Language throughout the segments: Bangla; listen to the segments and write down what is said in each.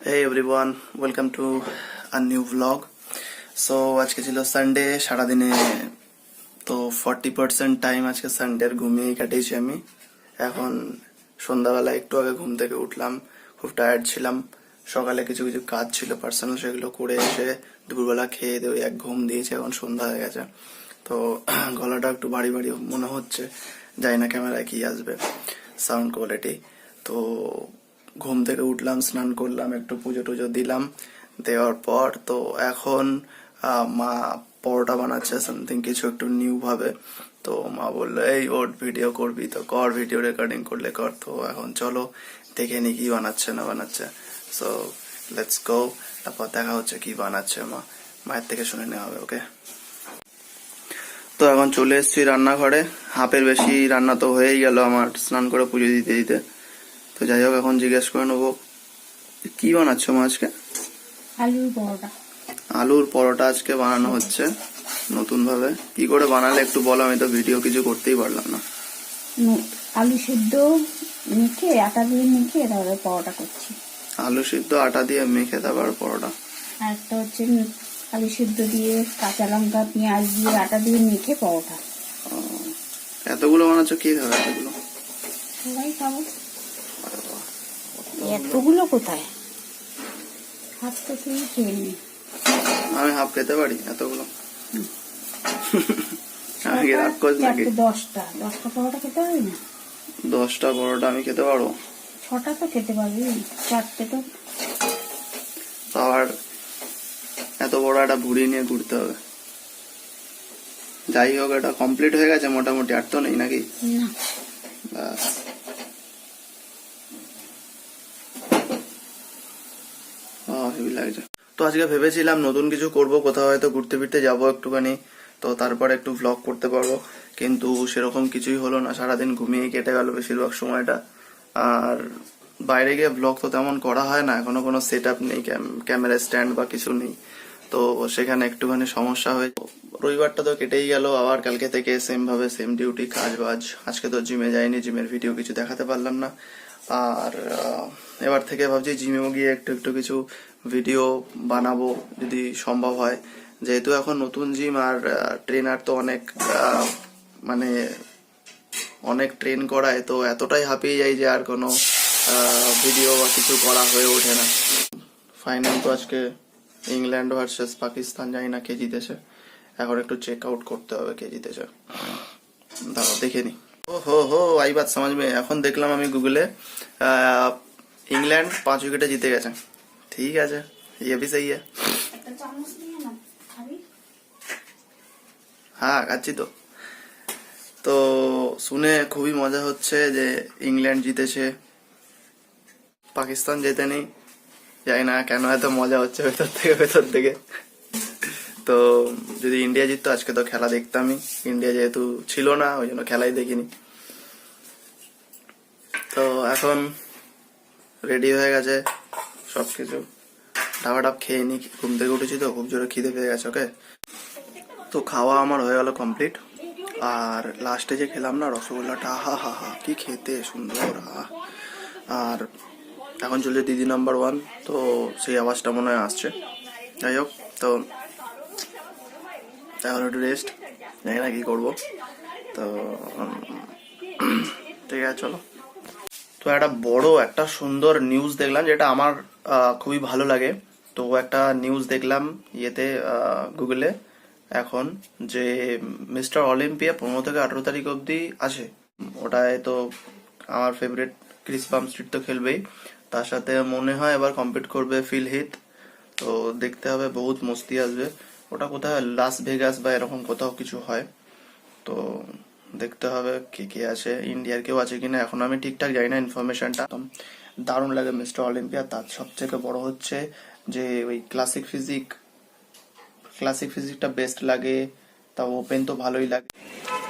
Hey everyone, welcome to a new vlog. So আজকে ছিল সানডে, সারাদিনে তো 40% টাইম আজকে সানডের ঘুমিয়েই কাটিয়েছি আমি। এখন সন্ধ্যাবেলা একটু আগে ঘুম থেকে উঠলাম, খুব টায়ার্ড ছিলাম। সকালে কিছু কিছু কাজ ছিল পার্সোনাল, সেগুলো করে এসে দুপুরবেলা খেয়ে দিয়ে এক ঘুম দিয়েছি। এখন সন্ধ্যা হয়ে গেছে, তো গলাটা একটু ভারী ভারী মনে হচ্ছে, জানি না ক্যামেরায় কি আসবে সাউন্ড কোয়ালিটি। তো ঘুম থেকে উঠলাম, স্নান করলাম, একটু পুজো টুজো দিলাম, দেওয়ার পর তো এখন মা পরোটা বানাচ্ছে সামথিং কিছু একটু নিউ ভাবে। তো মা বললো এই ওর ভিডিও করবি তো কর, ভিডিও রেকর্ডিং করলে কর। তো এখন চলো দেখে নি কি বানাচ্ছে না বানাচ্ছে। সো লেটস গো, তারপর দেখা হচ্ছে কি বানাচ্ছে মায়ের থেকে শুনে নেওয়া হবে। ওকে, তো এখন চলে এসেছি রান্নাঘরে। হাফের বেশি রান্না তো হয়েই গেল আমার স্নান করে পুজো দিতে দিতে। তো যাই হোক, এখন জিজ্ঞেস করে নেবো কি বানাচ্ছো মা আজকে। আলুর পরোটা। আলুর পরোটা আজকে বানানো হচ্ছে নতুন ভাবে। কি করে বানালে একটু বলো, আমি তো ভিডিও কিছু করতেই পারলাম না। আলু সিদ্ধ মেখে আটা দিয়ে মেখে তারপরে পরোটা করছি। আলু সিদ্ধ আটা দিয়ে মেখে তারপর পরোটা। আর একটা হচ্ছে আলু সিদ্ধ দিয়ে কাঁচা লঙ্কা পেঁয়াজ দিয়ে আটা দিয়ে মেখে পরোটা। এতগুলো বানাচ্ছো, কি খাবে এতগুলো? সবাই খাবো। এতগুলো কোথায়, হাত তো তুই খেয়ে নি। আমি হাফ খেতে পারি এতগুলো? আমি কি রাগ করছি নাকি? 10টা পরোটা খেতে পারবি না? 10টা পরোটা আমি খেতে পারবো? 6টা তো খেতে পারবি, 4টে তো। আবার এত বড় একটা ভুড়ি নিয়ে ঘুরতে হবে। যাই হোক, এটা কমপ্লিট হয়ে গেছে মোটামুটি, আর তো নেই নাকি? না, ব্যাস। হেভি লাগছে। তো আজকে ভেবেছিলাম নতুন কিছু করব, কোথাও হয়তো ঘুরতে ফিরতে যাবো একটুখানি, তো তারপরে একটু ভ্লগ করতে পারবো। কিন্তু সেরকম কিছুই হলো না, সারাদিন ঘুমিয়েই কেটে গেল বেশিরভাগ সময়টা। আর বাইরে গিয়ে ভ্লগ তো তেমন করা হয় না, এখনো কোনো সেট আপ নেই, ক্যামেরা স্ট্যান্ড বা কিছু নেই। তো সেখানে একটুখানি সমস্যা হয়ে, রবিবারটা তো কেটেই গেল। আবার কালকে থেকে সেম ভাবে সেম ডিউটি, কাজ বাজ। আজকে তো জিমে যাইনি, জিমের ভিডিও কিছু দেখাতে পারলাম না। আর এবার থেকে ভাবছি জিমেও গিয়ে একটু একটু কিছু ভিডিও বানাবো যদি সম্ভব হয়। যেহেতু এখন নতুন জিম, আর ট্রেনার তো অনেক মানে অনেক ট্রেন করায়, তো এতটাই হাঁপিয়ে যাই যে আর কোনো ভিডিও বা কিছু করা হয়ে ওঠে না। ফাইনাল তো আজকে ইংল্যান্ড ভার্সেস পাকিস্তান, জানি না কে জিতেছে। এখন একটু চেক আউট করতে হবে কে জিতেছে, দাঁড়াও দেখে নি। ও হো আই বাত সমাজ মে। এখন দেখলাম আমি গুগলে ইংল্যান্ড 5 উইকেটে জিতে গেছে। ঠিক আছে, ये भी सही है। হ্যাঁ খাচ্ছি তো। তো শুনে খুবই মজা হচ্ছে যে ইংল্যান্ড জিতেছে, পাকিস্তান জেতেনি। জানি না কেন এত মজা হচ্ছে ভেতর থেকে। তো যদি ইন্ডিয়া জিততো আজকে তো খেলা দেখতামই। ইন্ডিয়া যেহেতু ছিল না, ওই জন্য খেলাই দেখিনি। তো এখন রেডি হয়ে গেছে সবকিছু, ডাব খেয়ে নি, ঘুম থেকে উঠেছি তো খুব জোরে খিদে পেয়ে গেছে। ওকে, তো খাওয়া আমার হয়ে গেল কমপ্লিট। আর লাস্টে যে খেলাম না রসগোল্লাটা, হা হা হা কি খেতে সুন্দর। আর এখন চলছে দিদি নাম্বার 1, তো সেই আওয়াজটা মনে হয় আসছে। যাই হোক, তো এখন একটু রেস্ট, জানি না কি করবো। তো ঠিক আছে চলো। তো একটা সুন্দর নিউজ দেখলাম, যেটা আমার খুবই ভালো লাগে। তো একটা নিউজ দেখলাম ইয়েতে, গুগলে এখন, যে মিস্টার অলিম্পিয়া 15 থেকে 18 তারিখ অবধি আছে। ওটায় তো আমার ফেভারিট ক্রিস পামস্ট্রিট তো খেলবেই, তার সাথে মনে হয় এবার কম্পিট করবে ফিল হিথ। তো দেখতে হবে, বহুত মস্তি আসবে। ওটা কোথায়, লাস ভেগাস বা এরকম কোথাও কিছু হয়। তো দেখতে হবে কে কে আছে, ইন্ডিয়ার কেউ আছে কিনা এখন আমি ঠিকঠাক জানি না ইনফরমেশনটা। দারুণ লাগে মিস্টার অলিম্পিয়া। তার সবথেকে বড় হচ্ছে যে ওই ক্লাসিক ফিজিকটা বেস্ট লাগে, তা ওপেন তো ভালোই লাগে।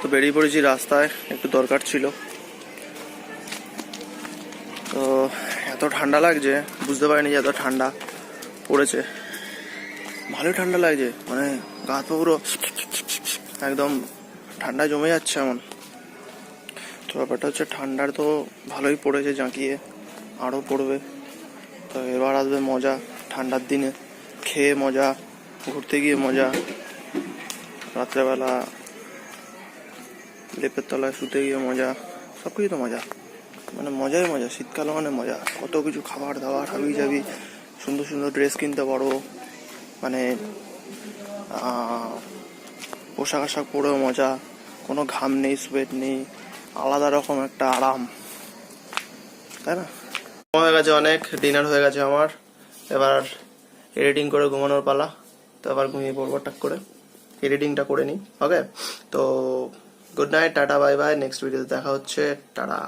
তো বেরিয়ে পড়েছি রাস্তায়, একটু দরকার ছিল। তো এত ঠান্ডা লাগছে, বুঝতে পারিনি যে এত ঠান্ডা পড়েছে। ভালোই ঠান্ডা লাগছে, মানে গা তো পুরো একদম ঠান্ডা জমে যাচ্ছে এমন। তো ব্যাপারটা হচ্ছে ঠান্ডার তো ভালোই পড়েছে জাঁকিয়ে, আরো পড়বে। তো এবার আসবে মজা, ঠান্ডার দিনে খেয়ে মজা, ঘুরতে গিয়ে মজা, রাত্রেবেলা লেপের তলায় শুতে গিয়ে মজা, সব কিছু তো মজা, মানে মজাই মজা। শীতকাল মানে মজা, কত কিছু খাবার দাবার হাবি যাবি, সুন্দর সুন্দর ড্রেস কিনতে পারো, মানে পোশাক আশাক পরেও মজা, কোনো ঘাম নেই, সোয়েট নেই, আলাদা রকম একটা আরাম, তাই না? হয়ে গেছে অনেক, ডিনার হয়ে গেছে আমার, এবার এডিটিং করে ঘুমানোর পালা। তো আবার ঘুমিয়ে পড়বো টাক করে, এডিটিংটা করে নিই। ওকে, তো good night, tata, bye bye, next ভিডিওতে দেখা হচ্ছে, টাটা।